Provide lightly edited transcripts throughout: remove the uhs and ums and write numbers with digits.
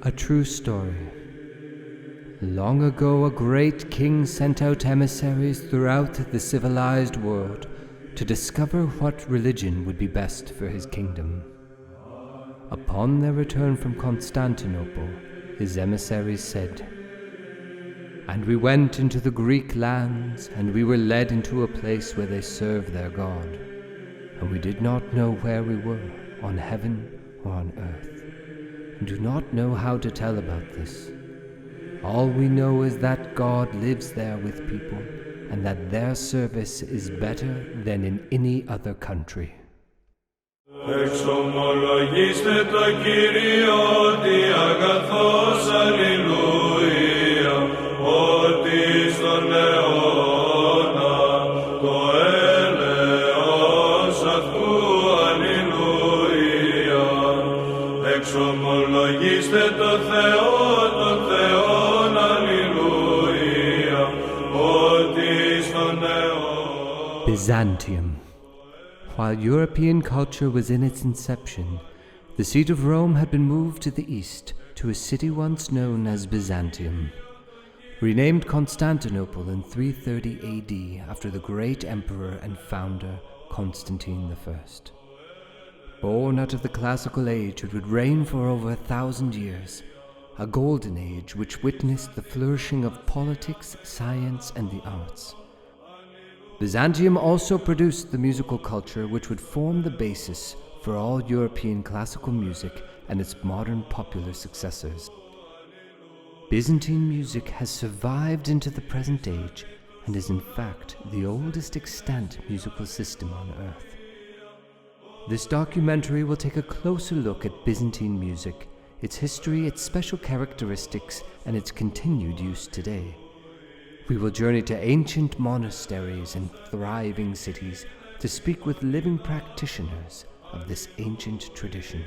A true story. Long ago, a great king sent out emissaries throughout the civilized world to discover what religion would be best for his kingdom. Upon their return from Constantinople, his emissaries said, "And we went into the Greek lands, and we were led into a place where they serve their God. And we did not know where we were, on heaven or on earth, and do not know how to tell about this. All we know is that God lives there with people, and that their service is better than in any other country." Εξομολογήστε το Κύριο ότι αγαθός αλληλούια, ότι στον αιώνα το έλεος αυτού αλληλούια. Εξομολογήστε το Θεό, τον Θεόν αλληλούια, ότι στον αιώνα. Byzantium. While European culture was in its inception, the seat of Rome had been moved to the east, to a city once known as Byzantium. Renamed Constantinople in 330 AD after the great emperor and founder Constantine I. Born out of the classical age, it would reign for over 1,000 years, a golden age which witnessed the flourishing of politics, science, and the arts. Byzantium also produced the musical culture which would form the basis for all European classical music and its modern popular successors. Byzantine music has survived into the present age and is in fact the oldest extant musical system on earth. This documentary will take a closer look at Byzantine music, its history, its special characteristics, and its continued use today. We will journey to ancient monasteries and thriving cities to speak with living practitioners of this ancient tradition.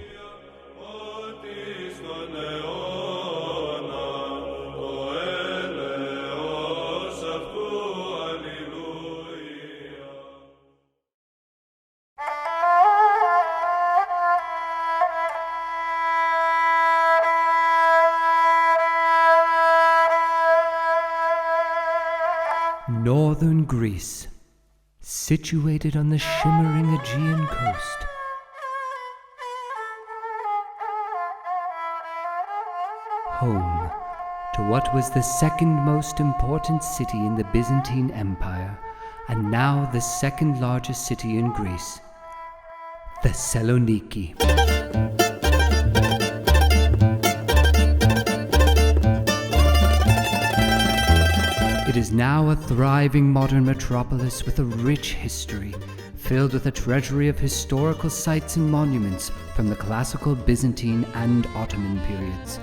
Northern Greece, situated on the shimmering Aegean coast. Home to what was the second most important city in the Byzantine Empire, and now the second largest city in Greece, Thessaloniki. It is now a thriving modern metropolis with a rich history, filled with a treasury of historical sites and monuments from the classical Byzantine and Ottoman periods.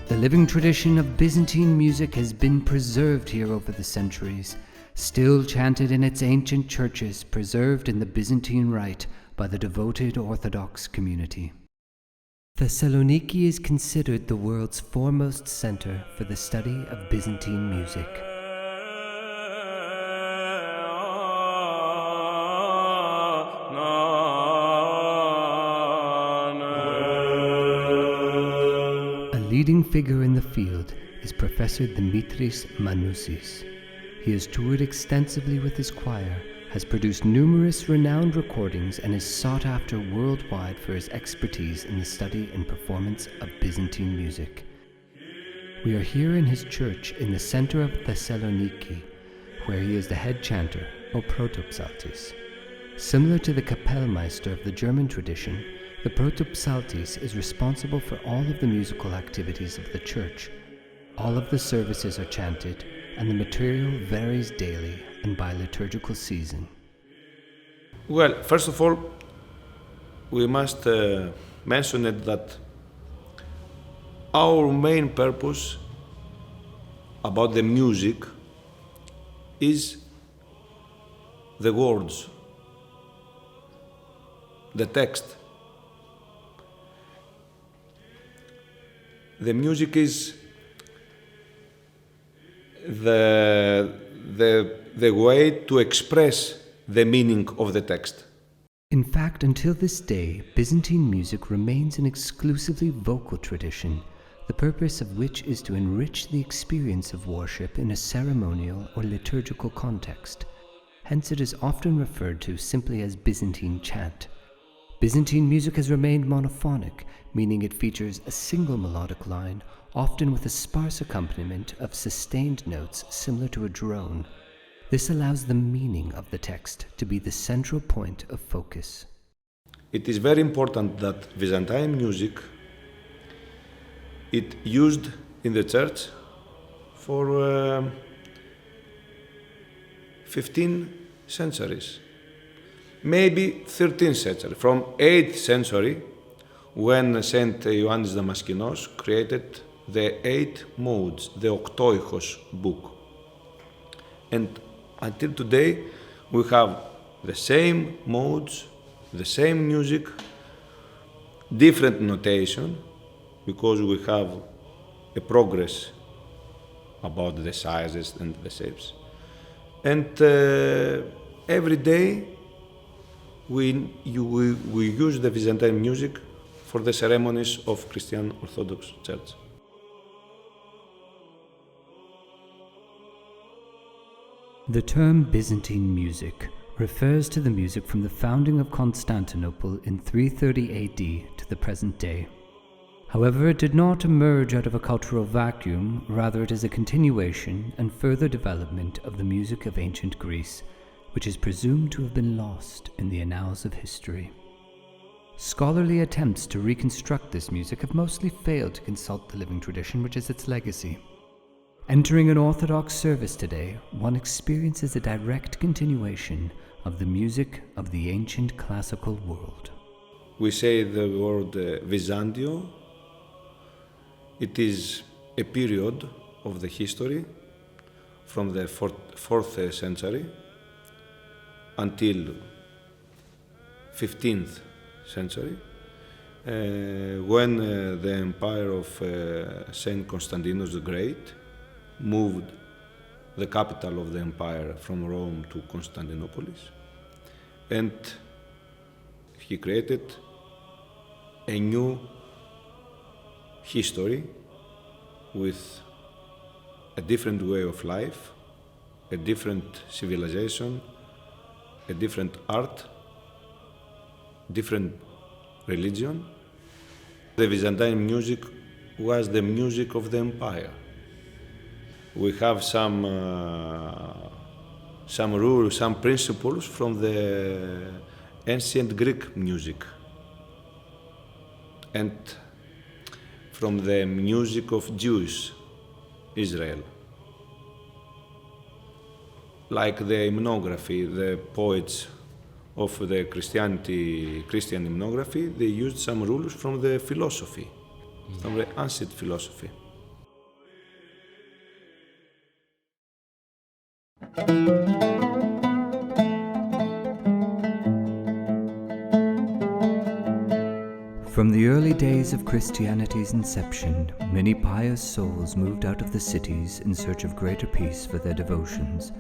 The living tradition of Byzantine music has been preserved here over the centuries, still chanted in its ancient churches, preserved in the Byzantine rite by the devoted Orthodox community. Thessaloniki is considered the world's foremost center for the study of Byzantine music. Leading figure in the field is Professor Dimitris Manousis. He has toured extensively with his choir, has produced numerous renowned recordings, and is sought after worldwide for his expertise in the study and performance of Byzantine music. We are here in his church in the center of Thessaloniki, where he is the head chanter, or protopsaltis. Similar to the Kapellmeister of the German tradition, the protopsaltis is responsible for all of the musical activities of the church. All of the services are chanted, and the material varies daily and by liturgical season. Well, first of all, we must mention it that our main purpose about the music is the words, the text. The music is the way to express the meaning of the text. In fact, until this day, Byzantine music remains an exclusively vocal tradition, the purpose of which is to enrich the experience of worship in a ceremonial or liturgical context. Hence it is often referred to simply as Byzantine chant. Byzantine music has remained monophonic, meaning it features a single melodic line, often with a sparse accompaniment of sustained notes similar to a drone. This allows the meaning of the text to be the central point of focus. It is very important that Byzantine music it used in the church for 15 centuries, maybe 13th century, from 8th century when Saint Ioannis Damaskinos created the 8 modes, the Octoichos book. And until today we have the same modes, the same music, different notation, because we have a progress about the sizes and the shapes. And every day we use the Byzantine music for the ceremonies of Christian Orthodox Church. The term Byzantine music refers to the music from the founding of Constantinople in 330 AD to the present day. However, it did not emerge out of a cultural vacuum, rather it is a continuation and further development of the music of ancient Greece, which is presumed to have been lost in the annals of history. Scholarly attempts to reconstruct this music have mostly failed to consult the living tradition which is its legacy. Entering an Orthodox service today, one experiences a direct continuation of the music of the ancient classical world. We say the word Byzantio. It is a period of the history from the 4th century until 15th century, when the empire of Saint Constantinos the Great moved the capital of the empire from Rome to Constantinople, and he created a new history with a different way of life, a different civilization, a different art, different religion. The Byzantine music was the music of the empire. We have some rules, some principles from the ancient Greek music and from the music of Jewish Israel, like the hymnography, the poets of the Christian hymnography, they used some rules from the philosophy, from the ancient philosophy. From the early days of Christianity's inception, many pious souls moved out of the cities in search of greater peace for their devotions,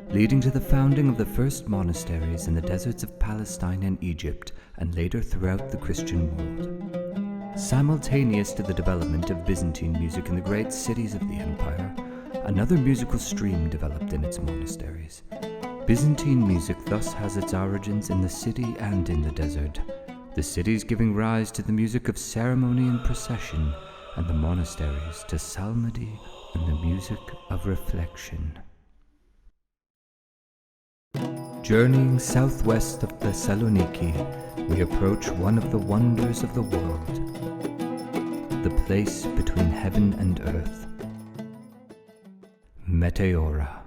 leading to the founding of the first monasteries in the deserts of Palestine and Egypt, and later throughout the Christian world. Simultaneous to the development of Byzantine music in the great cities of the empire, another musical stream developed in its monasteries. Byzantine music thus has its origins in the city and in the desert, the cities giving rise to the music of ceremony and procession, and the monasteries to psalmody and the music of reflection. Journeying southwest of Thessaloniki, we approach one of the wonders of the world, the place between heaven and earth, Meteora.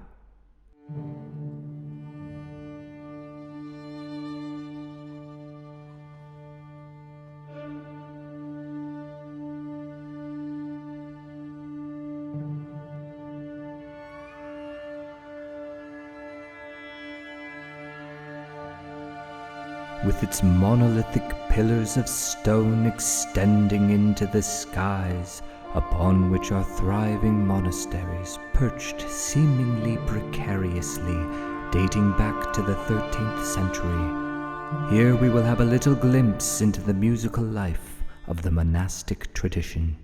With its monolithic pillars of stone extending into the skies, upon which are thriving monasteries perched seemingly precariously, dating back to the 13th century. Here we will have a little glimpse into the musical life of the monastic tradition.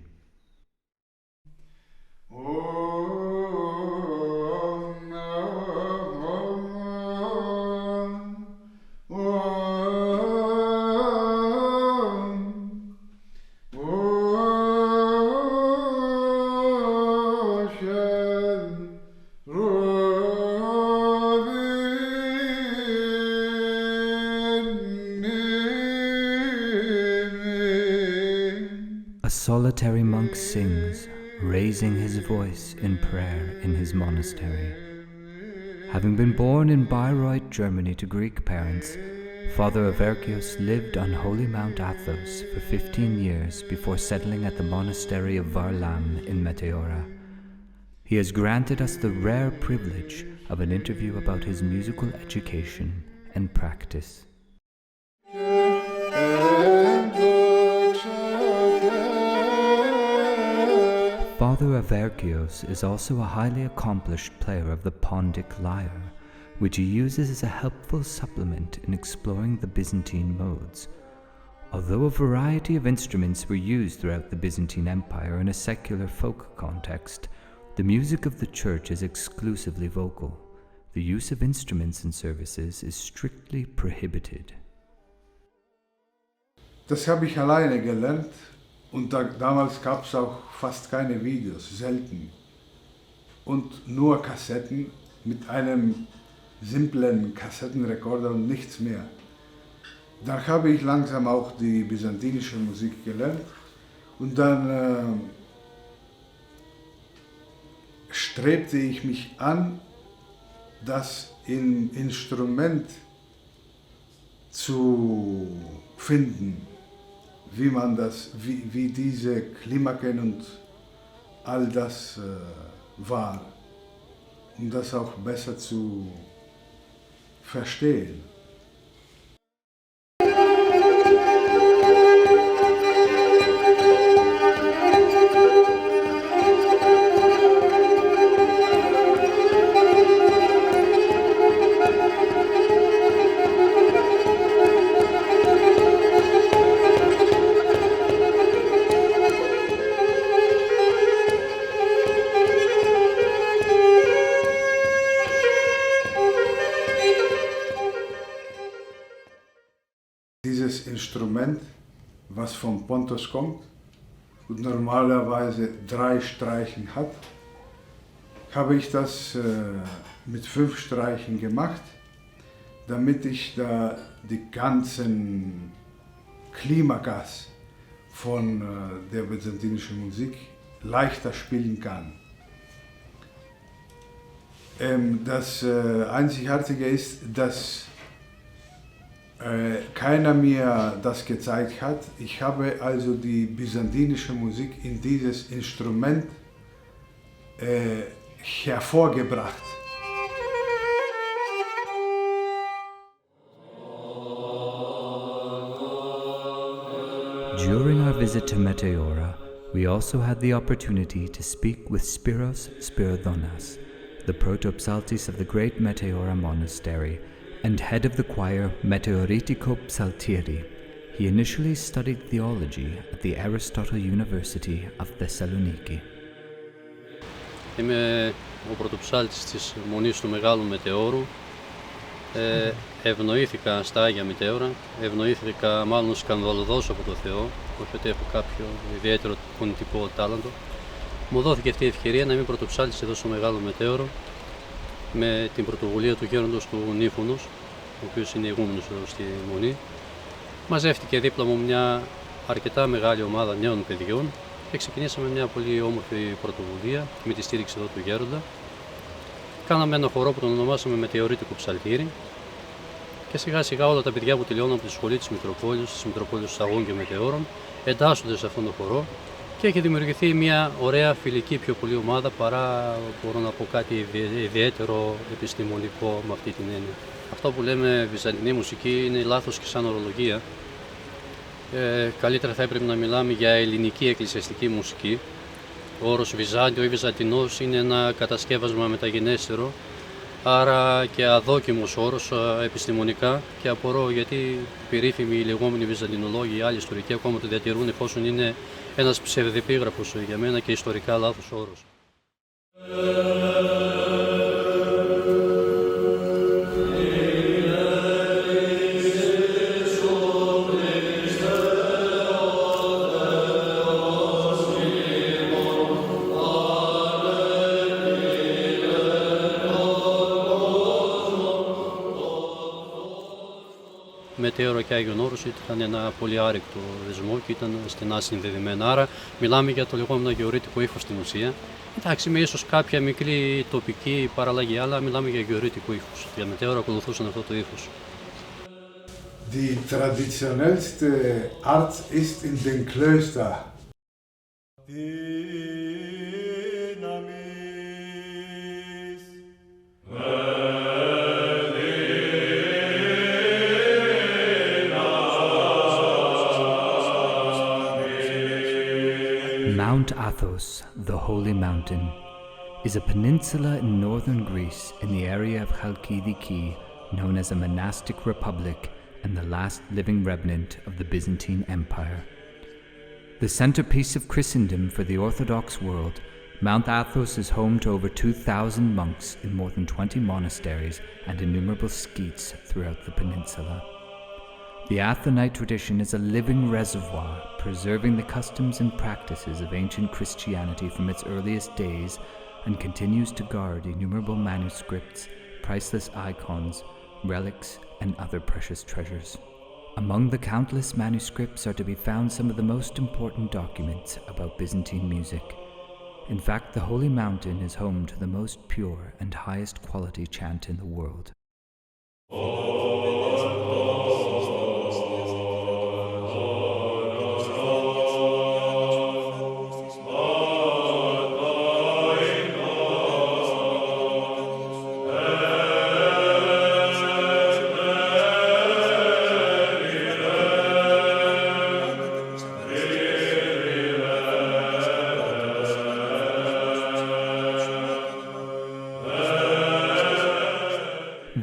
A solitary monk sings, raising his voice in prayer in his monastery. Having been born in Bayreuth, Germany to Greek parents, Father Averkios lived on holy Mount Athos for 15 years before settling at the monastery of Varlam in Meteora. He has granted us the rare privilege of an interview about his musical education and practice. Father Averkios is also a highly accomplished player of the Pontic lyre, which he uses as a helpful supplement in exploring the Byzantine modes. Although a variety of instruments were used throughout the Byzantine Empire in a secular folk context, the music of the church is exclusively vocal. The use of instruments in services is strictly prohibited. Das habe ich alleine gelernt und damals gab es auch fast keine Videos, selten. Und nur Kassetten mit einem simplen Kassettenrekorder und nichts mehr. Dann habe ich langsam auch die byzantinische Musik gelernt und dann strebte ich mich an, das Instrument zu finden, wie diese Klimaken und all das war, um das auch besser zu verstehen. Dieses Instrument, was vom Pontos kommt und normalerweise 3 Streichen hat, habe ich das mit 5 Streichen gemacht, damit ich da die ganzen Klimakas von der byzantinischen Musik leichter spielen kann. Das Einzigartige ist, dass keiner mir das gezeigt hat. Ich habe also die byzantinische Musik in dieses Instrument hervorgebracht. During our visit to Meteora, we also had the opportunity to speak with Spiros Spiridonias, the protopsaltis of the great Meteora monastery, and head of the choir Meteoritico Psaltiri. He initially studied theology at the Aristotle University of Thessaloniki. Είμαι ο πρωτοψάλτης της Μονής του Μεγάλου Μετεώρου. Ευνοήθηκα στα Άγια Μετέωρα, ευνοήθηκα μάλλον σκανδαλωδώς από το Θεό, όχι ότι έχω κάποιο ιδιαίτερο φωνητικό τάλαντο. Μου δόθηκε αυτή η ευκαιρία να είμαι πρωτοψάλτης εδώ στο Μεγάλο Μετέωρο, με την πρωτοβουλία του γέροντος του Νύφωνος, ο οποίος είναι ηγούμενος εδώ στη Μονή. Μαζεύτηκε δίπλα μου μια αρκετά μεγάλη ομάδα νέων παιδιών και ξεκινήσαμε μια πολύ όμορφη πρωτοβουλία με τη στήριξη εδώ του γέροντα. Κάναμε ένα χορό που τον ονομάσαμε Μετεωρίτικο Ψαλτήρι και σιγά σιγά όλα τα παιδιά που τελειώνουν από τη σχολή της Μητροπόλεως Αγών και Μετεώρων εντάσσονται σε αυτόν τον χορό και έχει δημιουργηθεί μια ωραία φιλική πιο πολύ ομάδα παρά μπορώ να πω κάτι ιδιαίτερο επιστημονικό με αυτή την έννοια. Αυτό που λέμε βυζαντινή μουσική είναι λάθος και σαν ορολογία. Καλύτερα θα έπρεπε να μιλάμε για ελληνική εκκλησιαστική μουσική. Ο όρος Βυζάντιο ή Βυζαντινός είναι ένα κατασκεύασμα μεταγενέστερο, άρα και αδόκιμος όρος επιστημονικά, και απορώ γιατί οι περίφημοι λεγόμενοι βυζαντινολόγοι, οι άλλοι ιστορικοί ακόμα το διατηρούν, εφόσον είναι ένας ψευδεπίγραφος για μένα και ιστορικά λάθος όρος. μετέωρο και Άγιον Όρος είχαν ένα πολύ άρρηκτο δεσμό και ήταν στενά συνδεδεμένα. Άρα μιλάμε για το λεγόμενο γεωρίτικο ύφος στην ουσία. Εντάξει, με ίσως κάποια μικρή τοπική παραλλαγή, αλλά μιλάμε για γεωρίτικο ύφος. Για μετέωρο ακολουθούσαν αυτό το ύφος. Die traditionellste Art ist in den Klöstern. Mount Athos, the Holy Mountain, is a peninsula in northern Greece in the area of Chalkidiki, known as a monastic republic and the last living remnant of the Byzantine Empire. The centerpiece of Christendom for the Orthodox world, Mount Athos is home to over 2,000 monks in more than 20 monasteries and innumerable skeets throughout the peninsula. The Athonite tradition is a living reservoir, preserving the customs and practices of ancient Christianity from its earliest days, and continues to guard innumerable manuscripts, priceless icons, relics, and other precious treasures. Among the countless manuscripts are to be found some of the most important documents about Byzantine music. In fact, the Holy Mountain is home to the most pure and highest quality chant in the world.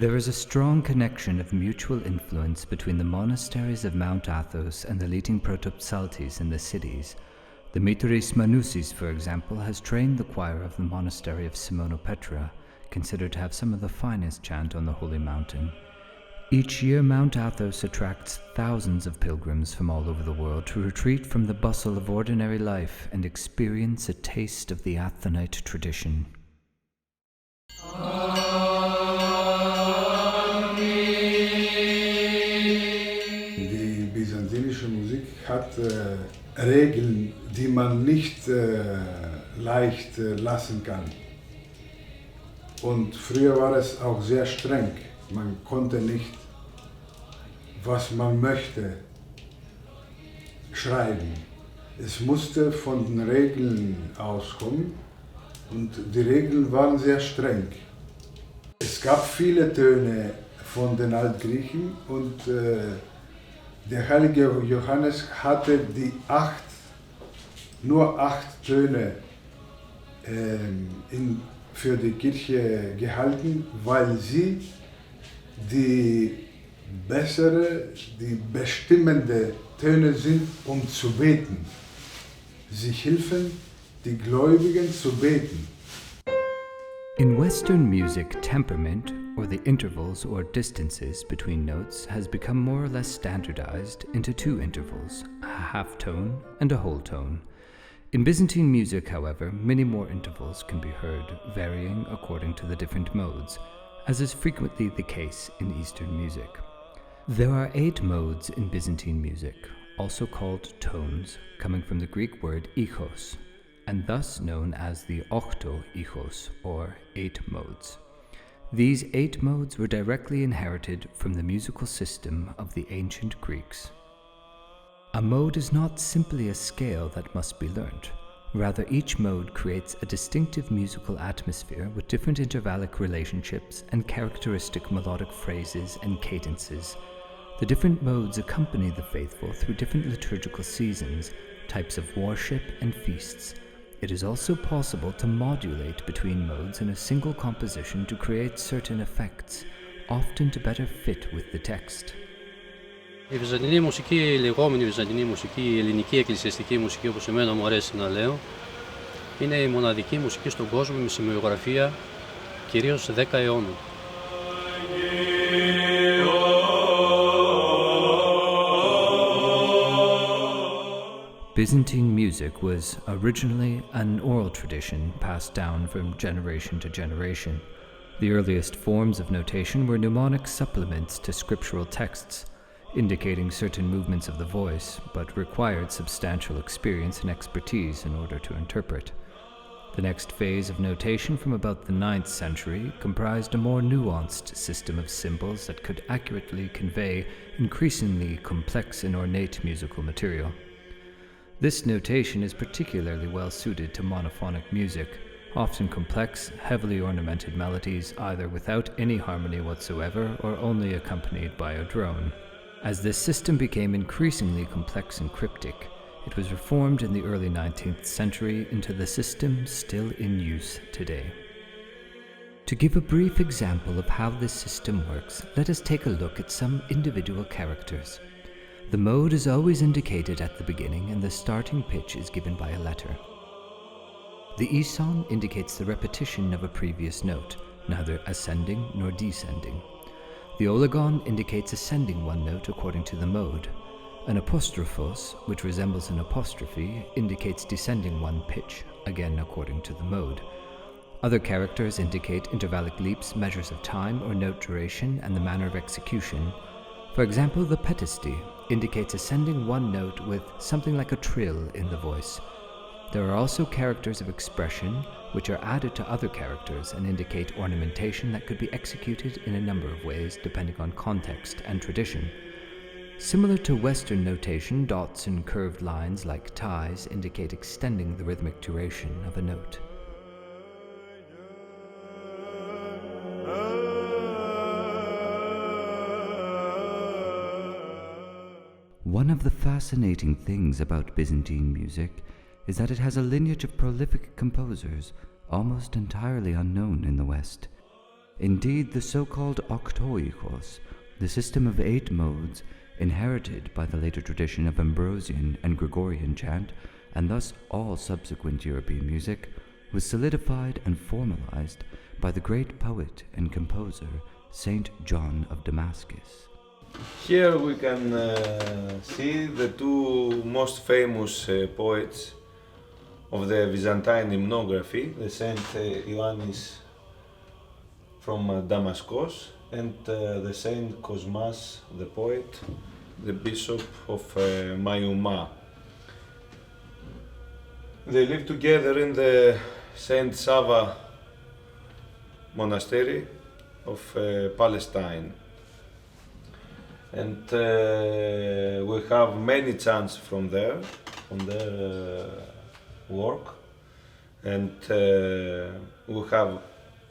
There is a strong connection of mutual influence between the monasteries of Mount Athos and the leading protopsaltes in the cities. The Mitris Manousis, for example, has trained the choir of the monastery of Simonopetra, considered to have some of the finest chant on the Holy Mountain. Each year, Mount Athos attracts thousands of pilgrims from all over the world to retreat from the bustle of ordinary life and experience a taste of the Athonite tradition. Hat Regeln, die man nicht leicht lassen kann. Und früher war es auch sehr streng. Man konnte nicht, was man möchte, schreiben. Es musste von den Regeln auskommen und die Regeln waren sehr streng. Es gab viele Töne von den Altgriechen und der heilige Johannes hatte nur 8 Töne für die Kirche gehalten, weil sie die bestimmende Töne sind, um zu beten. Sie helfen, die Gläubigen zu beten. In Western music, temperament, or the intervals or distances between notes, has become more or less standardized into 2 intervals, a half tone and a whole tone. In Byzantine music, however, many more intervals can be heard, varying according to the different modes, as is frequently the case in Eastern music. There are 8 modes in Byzantine music, also called tones, coming from the Greek word ichos, and thus known as the ochto ichos, or 8 modes. These 8 modes were directly inherited from the musical system of the ancient Greeks. A mode is not simply a scale that must be learnt. Rather, each mode creates a distinctive musical atmosphere with different intervallic relationships and characteristic melodic phrases and cadences. The different modes accompany the faithful through different liturgical seasons, types of worship and feasts. It is also possible to modulate between modes in a single composition to create certain effects, often to better fit with the text. Η βυζαντινή μουσική, η λεγόμενη βυζαντινή μουσική, η ελληνική εκκλησιαστική μουσική, όπως εμένα μου αρέσει να λέω, είναι η μοναδική μουσική στον κόσμο με σημειογραφία κυρίως 10 αιώνων. Byzantine music was originally an oral tradition passed down from generation to generation. The earliest forms of notation were mnemonic supplements to scriptural texts. indicating certain movements of the voice, but required substantial experience and expertise in order to interpret. The next phase of notation, from about the 9th century, comprised a more nuanced system of symbols that could accurately convey increasingly complex and ornate musical material. This notation is particularly well suited to monophonic music, often complex, heavily ornamented melodies either without any harmony whatsoever or only accompanied by a drone. As this system became increasingly complex and cryptic, it was reformed in the early 19th century into the system still in use today. To give a brief example of how this system works, let us take a look at some individual characters. The mode is always indicated at the beginning, and the starting pitch is given by a letter. The eson indicates the repetition of a previous note, neither ascending nor descending. The oligon indicates ascending one note according to the mode. An apostrophos, which resembles an apostrophe, indicates descending one pitch, again according to the mode. Other characters indicate intervallic leaps, measures of time or note duration, and the manner of execution. For example, the petosti indicates ascending one note with something like a trill in the voice. There are also characters of expression, which are added to other characters and indicate ornamentation that could be executed in a number of ways depending on context and tradition. Similar to Western notation, dots and curved lines like ties indicate extending the rhythmic duration of a note. One of the fascinating things about Byzantine music is that it has a lineage of prolific composers, almost entirely unknown in the West. Indeed, the so-called oktoikos, the system of 8 modes, inherited by the later tradition of Ambrosian and Gregorian chant, and thus all subsequent European music, was solidified and formalized by the great poet and composer Saint John of Damascus. Here we can see the two most famous poets of the Byzantine hymnography, the Saint Ioannis from Damascus and the Saint Cosmas, the poet, the bishop of Mayuma. They lived together in the Saint Sava monastery of Palestine. And we have many chants from their work, and we have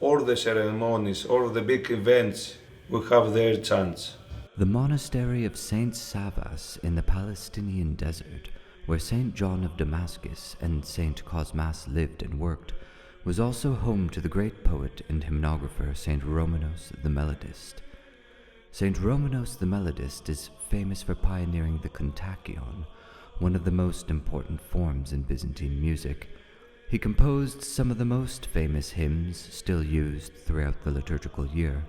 all the ceremonies, all the big events, we have their chants. The monastery of Saint Savas in the Palestinian desert, where Saint John of Damascus and Saint Cosmas lived and worked, was also home to the great poet and hymnographer Saint Romanos the Melodist. Saint Romanos the Melodist is famous for pioneering the kontakion, one of the most important forms in Byzantine music. He composed some of the most famous hymns still used throughout the liturgical year.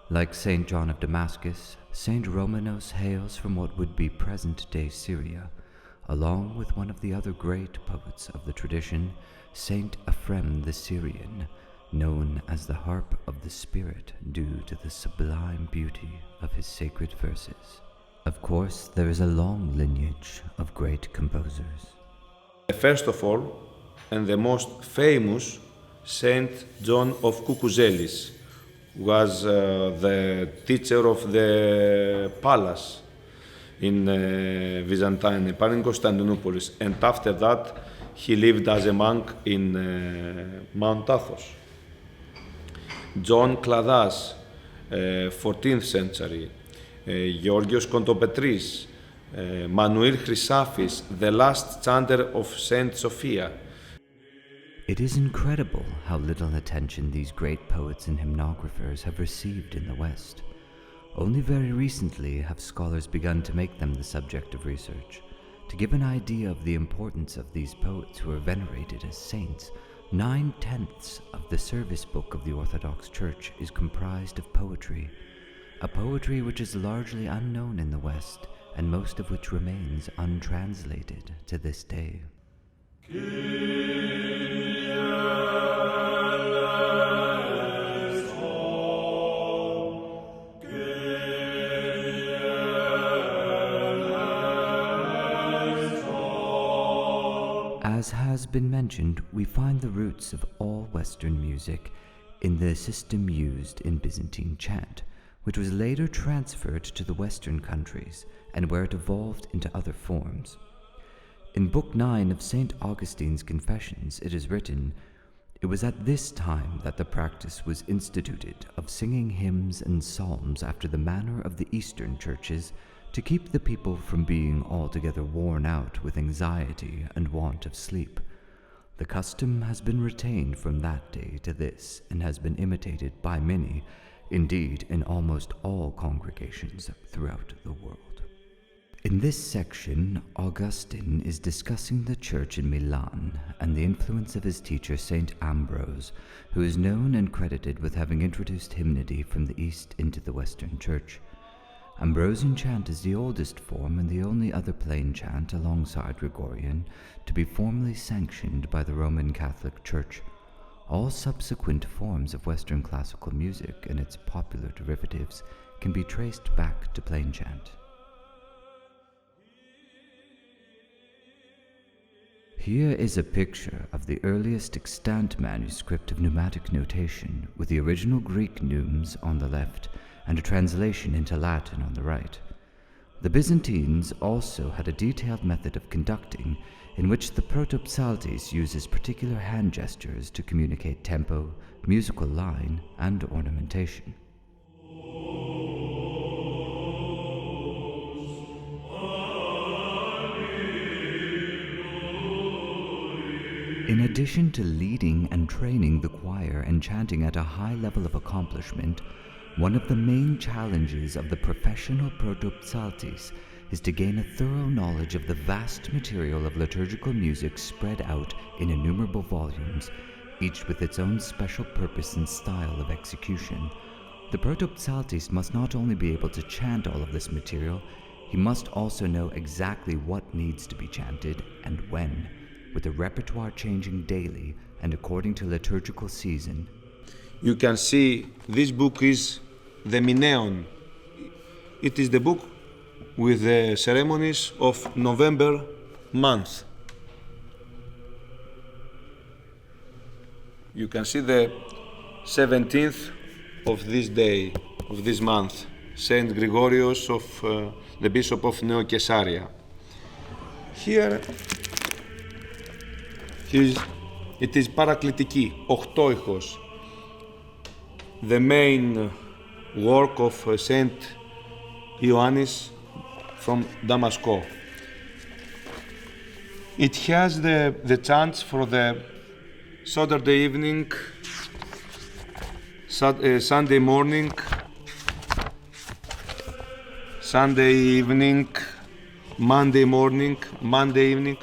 Like Saint John of Damascus, Saint Romanos hails from what would be present-day Syria, along with one of the other great poets of the tradition, Saint Ephrem the Syrian, known as the harp of the spirit due to the sublime beauty of his sacred verses. Of course, there is a long lineage of great composers. First of all, and the most famous, Saint John of Kukuzelis, was the teacher of the palace in Byzantine, in Constantinople, and after that he lived as a monk in Mount Athos. John Kladas, 14th century, Georgios Kontopetris, Manuel Chrysafis, the last chanter of Saint Sophia. It is incredible how little attention these great poets and hymnographers have received in the West. Only very recently have scholars begun to make them the subject of research. To give an idea of the importance of these poets who are venerated as saints, 9/10 of the service book of the Orthodox Church is comprised of poetry, a poetry which is largely unknown in the West and most of which remains untranslated to this day. As has been mentioned, we find the roots of all Western music in the system used in Byzantine chant, which was later transferred to the Western countries and where it evolved into other forms. In Book 9 of St. Augustine's Confessions, it is written, "It was at this time that the practice was instituted of singing hymns and psalms after the manner of the Eastern churches, to keep the people from being altogether worn out with anxiety and want of sleep. The custom has been retained from that day to this, and has been imitated by many, indeed in almost all congregations throughout the world." In this section, Augustine is discussing the church in Milan and the influence of his teacher Saint Ambrose, who is known and credited with having introduced hymnody from the East into the Western Church. Ambrosian chant is the oldest form and the only other plain chant alongside Gregorian to be formally sanctioned by the Roman Catholic Church. All subsequent forms of Western classical music and its popular derivatives can be traced back to plain chant. Here is a picture of the earliest extant manuscript of pneumatic notation, with the original Greek neumes on the left and a translation into Latin on the right. The Byzantines also had a detailed method of conducting in which the protopsaltes uses particular hand gestures to communicate tempo, musical line, and ornamentation. In addition to leading and training the choir and chanting at a high level of accomplishment, one of the main challenges of the professional protopsaltes is to gain a thorough knowledge of the vast material of liturgical music spread out in innumerable volumes, each with its own special purpose and style of execution. The protopsaltes must not only be able to chant all of this material, he must also know exactly what needs to be chanted and when, with the repertoire changing daily and according to liturgical season. You can see this book is the Mineon. It is the book with the ceremonies of November month. You can see the 17th of this day, of this month, Saint Gregorios of the Bishop of Neo Caesarea. Here it is Paraklitiki, Ochtoichos, the main work of Saint Ioannis from Damascus. It has the chants for the Saturday evening, Sunday morning, Sunday evening, Monday morning, Monday evening.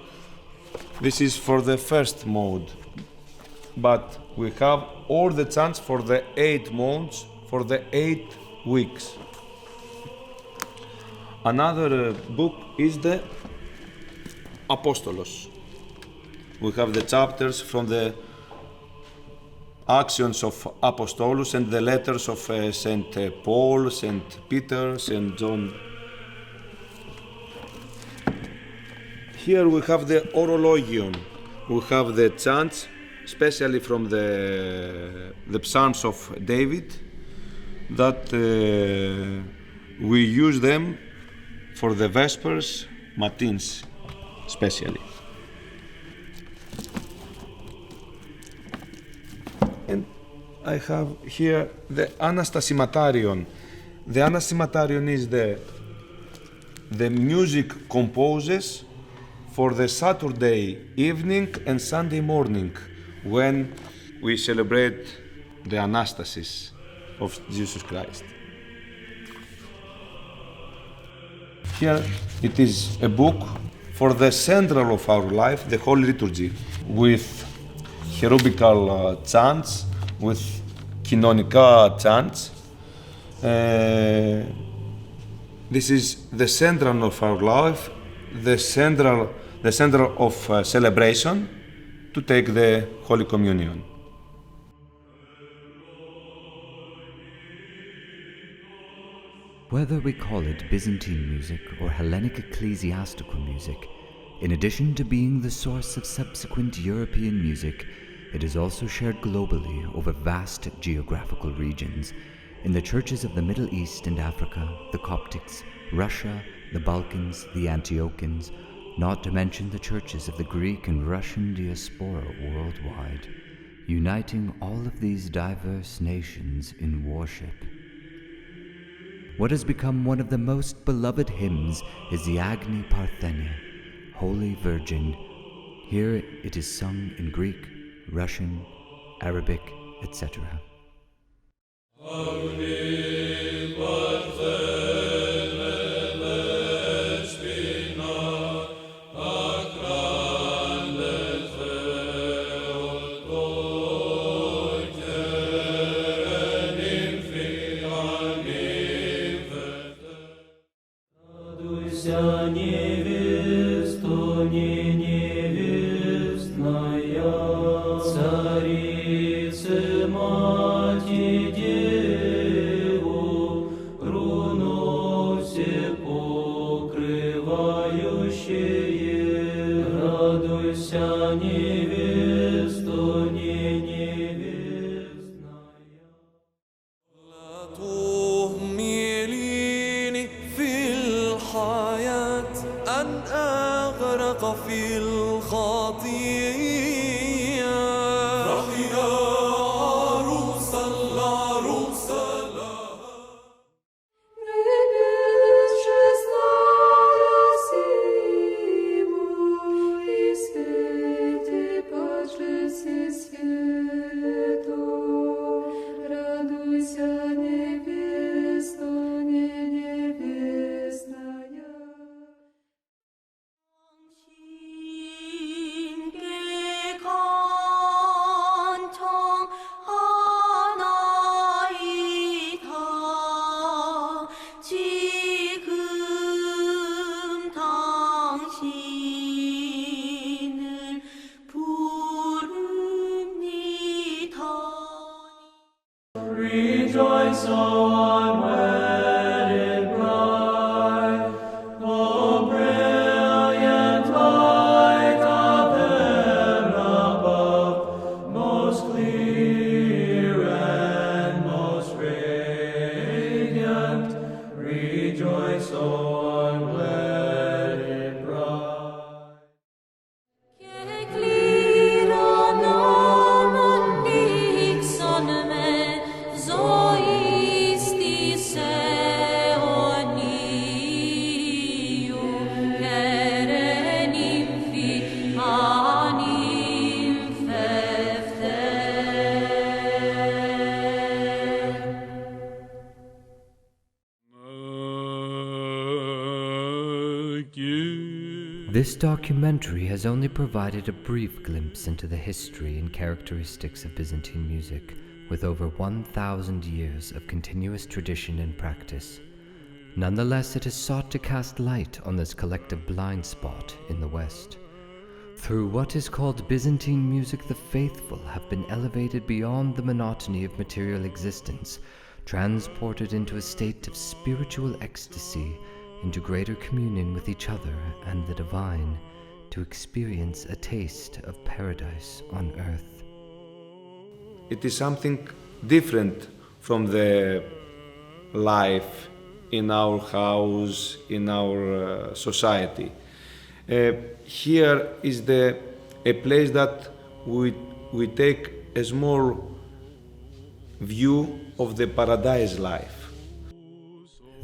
This is for the first mode, but we have all the chants for the 8 months, for the 8 weeks. Another book is the Apostolos. We have the chapters from the actions of Apostolus and the letters of Saint Paul, Saint Peter, Saint John. Here we have the Orologion. We have the chants, especially from the Psalms of David, that we use them for the Vespers, Matins, especially. And I have here the Anastasymatarion. The Anastasymatarion is the music composes for the Saturday evening and Sunday morning, when we celebrate the Anastasis of Jesus Christ. Here it is a book for the central of our life, the Holy Liturgy, with cherubical chants, with kinonica chants. This is the central of our life, the central of celebration, to take the Holy Communion. Whether we call it Byzantine music or Hellenic ecclesiastical music, In addition to being the source of subsequent European music, it is also shared globally over vast geographical regions, in the churches of the Middle East and Africa, the Coptics, Russia, the Balkans, the Antiochians, not to mention the churches of the Greek and Russian diaspora worldwide, uniting all of these diverse nations in worship. What has become one of the most beloved hymns is the Agni Parthenia, Holy Virgin. Here it is sung in Greek, Russian, Arabic, etc. Rejoice, O unwedded bride, O brilliant light of heaven above, most clear and most radiant. Rejoice, O unwedded bride. This documentary has only provided a brief glimpse into the history and characteristics of Byzantine music, with over 1,000 years of continuous tradition and practice. Nonetheless, it has sought to cast light on this collective blind spot in the West. Through what is called Byzantine music, the faithful have been elevated beyond the monotony of material existence, transported into a state of spiritual ecstasy, into greater communion with each other and the divine, to experience a taste of paradise on earth. It is something different from the life in our house, in our society. Here is a place that we take a small view of the paradise life.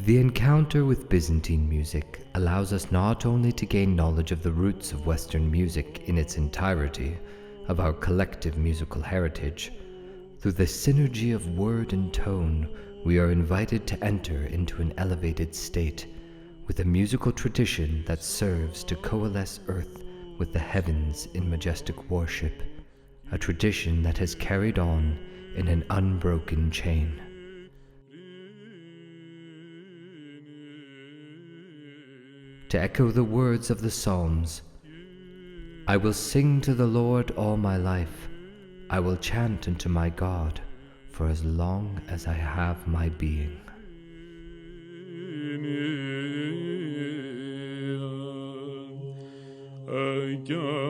The encounter with Byzantine music allows us not only to gain knowledge of the roots of Western music in its entirety, of our collective musical heritage. Through the synergy of word and tone, we are invited to enter into an elevated state, with a musical tradition that serves to coalesce earth with the heavens in majestic worship, a tradition that has carried on in an unbroken chain. To echo the words of the Psalms, I will sing to the Lord all my life. I will chant unto my God for as long as I have my being. Prose